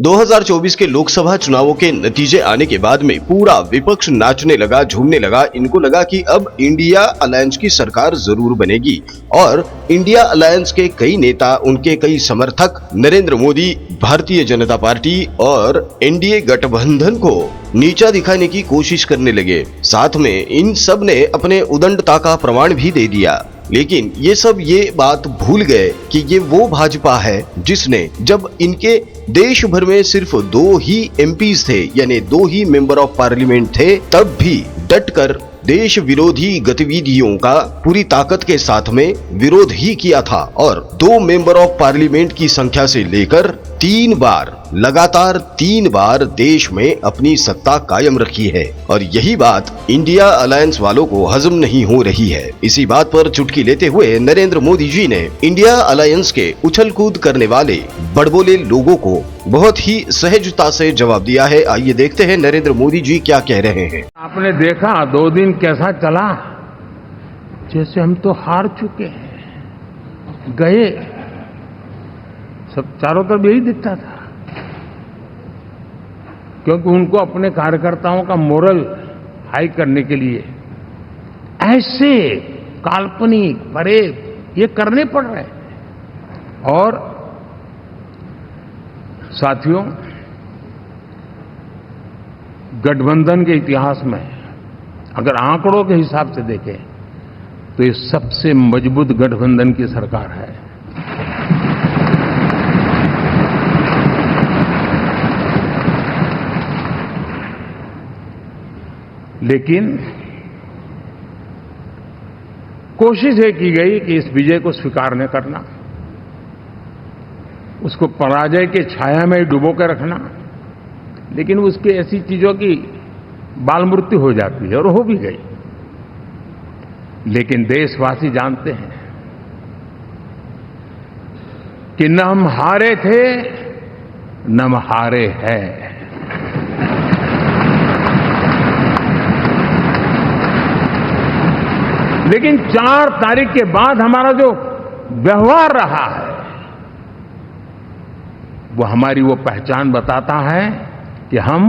2024 के लोकसभा चुनावों के नतीजे आने के बाद में पूरा विपक्ष नाचने लगा, झूमने लगा। इनको लगा कि अब इंडिया अलायंस की सरकार जरूर बनेगी और इंडिया अलायंस के कई नेता, उनके कई समर्थक नरेंद्र मोदी, भारतीय जनता पार्टी और एनडीए गठबंधन को नीचा दिखाने की कोशिश करने लगे। साथ में इन सब ने अपने उदंडता का प्रमाण भी दे दिया। लेकिन ये बात भूल गए कि ये वो भाजपा है जिसने, जब इनके देश भर में सिर्फ 2 ही एमपीज थे, यानी 2 ही मेंबर ऑफ पार्लियामेंट थे, तब भी डटकर देश विरोधी गतिविधियों का पूरी ताकत के साथ में विरोध ही किया था और 2 मेंबर ऑफ पार्लियामेंट की संख्या से लेकर 3 बार, लगातार 3 बार देश में अपनी सत्ता कायम रखी है। और यही बात इंडिया अलायंस वालों को हजम नहीं हो रही है। इसी बात पर चुटकी लेते हुए नरेंद्र मोदी जी ने इंडिया अलायंस के उछल कूद करने वाले बड़बोले लोगों को बहुत ही सहजता से जवाब दिया है। आइए देखते हैं नरेंद्र मोदी जी क्या कह रहे हैं। आपने देखा 2 दिन कैसा चला, जैसे हम तो हार चुके हैं, गए, सब चारों तरफ यही दिखता था, क्योंकि उनको अपने कार्यकर्ताओं का मोरल हाई करने के लिए ऐसे काल्पनिक परेड ये करने पड़ रहे हैं। और साथियों, गठबंधन के इतिहास में अगर आंकड़ों के हिसाब से देखें तो ये सबसे मजबूत गठबंधन की सरकार है। लेकिन कोशिश ये की गई कि इस विजय को स्वीकार न करना, उसको पराजय के छाया में डुबो कर रखना, लेकिन उसकी ऐसी चीजों की बाल मृत्यु हो जाती है और हो भी गई। लेकिन देशवासी जानते हैं कि न हम हारे थे न हम हारे हैं। लेकिन 4 तारीख के बाद हमारा जो व्यवहार रहा है वो हमारी वो पहचान बताता है कि हम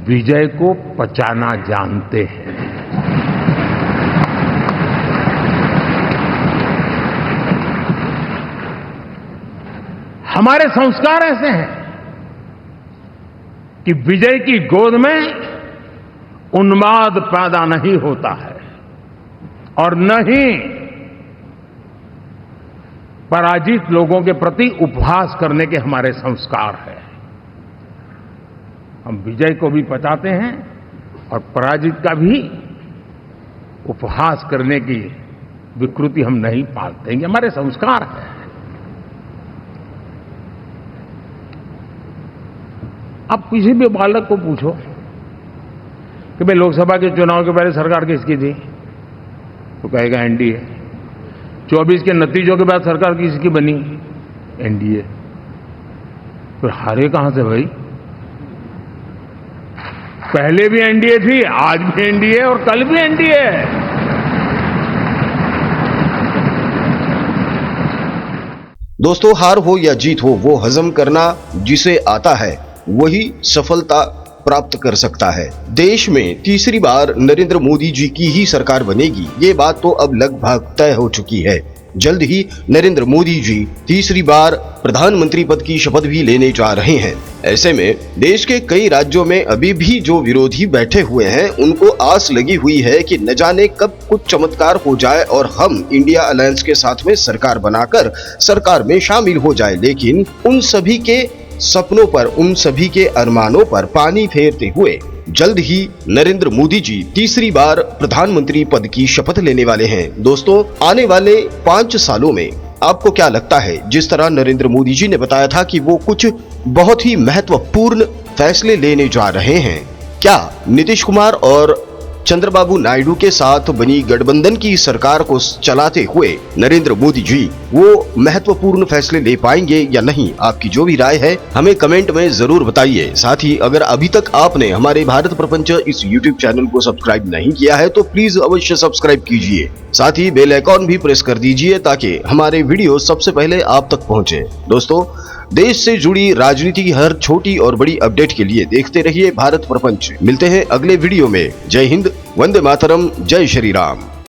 विजय को पचाना जानते हैं। हमारे संस्कार ऐसे हैं कि विजय की गोद में उन्माद पैदा नहीं होता है और न ही पराजित लोगों के प्रति उपहास करने के हमारे संस्कार है। हम विजय को भी पचाते हैं और पराजित का भी उपहास करने की विकृति हम नहीं पालते, ये हमारे संस्कार है। अब किसी भी बालक को पूछो कि भाई लोकसभा के चुनाव के पहले सरकार किसकी थी, तो कहेगा एनडीए। 24 के नतीजों के बाद सरकार किसकी बनी, एनडीए। फिर हारे कहां से भाई? पहले भी एनडीए थी, आज भी एनडीए और कल भी एनडीए है। दोस्तों, हार हो या जीत हो, वो हजम करना जिसे आता है वही सफलता प्राप्त कर सकता है। देश में तीसरी बार नरेंद्र मोदी जी की ही सरकार बनेगी, ये बात तो अब लगभग तय हो चुकी है। जल्द ही नरेंद्र मोदी जी तीसरी बार प्रधानमंत्री पद की शपथ भी लेने जा रहे हैं। ऐसे में देश के कई राज्यों में अभी भी जो विरोधी बैठे हुए हैं, उनको आस लगी हुई है कि न जाने कब कुछ चमत्कार हो जाए और हम इंडिया अलायंस के साथ में सरकार बनाकर सरकार में शामिल हो जाए। लेकिन उन सभी के सपनों पर, उन सभी के अरमानों पर पानी फेरते हुए जल्द ही नरेंद्र मोदी जी तीसरी बार प्रधानमंत्री पद की शपथ लेने वाले हैं। दोस्तों, आने वाले 5 सालों में आपको क्या लगता है? जिस तरह नरेंद्र मोदी जी ने बताया था कि वो कुछ बहुत ही महत्वपूर्ण फैसले लेने जा रहे हैं, क्या नीतीश कुमार और चंद्रबाबू नायडू के साथ बनी गठबंधन की सरकार को चलाते हुए नरेंद्र मोदी जी वो महत्वपूर्ण फैसले ले पाएंगे या नहीं? आपकी जो भी राय है हमें कमेंट में जरूर बताइए। साथ ही अगर अभी तक आपने हमारे भारत प्रपंच इस यूट्यूब चैनल को सब्सक्राइब नहीं किया है तो प्लीज अवश्य सब्सक्राइब कीजिए। साथ ही बेल आइकॉन भी प्रेस कर दीजिए ताकि हमारे वीडियो सबसे पहले आप तक पहुंचे। दोस्तों, देश से जुड़ी राजनीति की हर छोटी और बड़ी अपडेट के लिए देखते रहिए भारत प्रपंच। मिलते हैं अगले वीडियो में। जय हिंद, वंदे मातरम, जय श्री राम।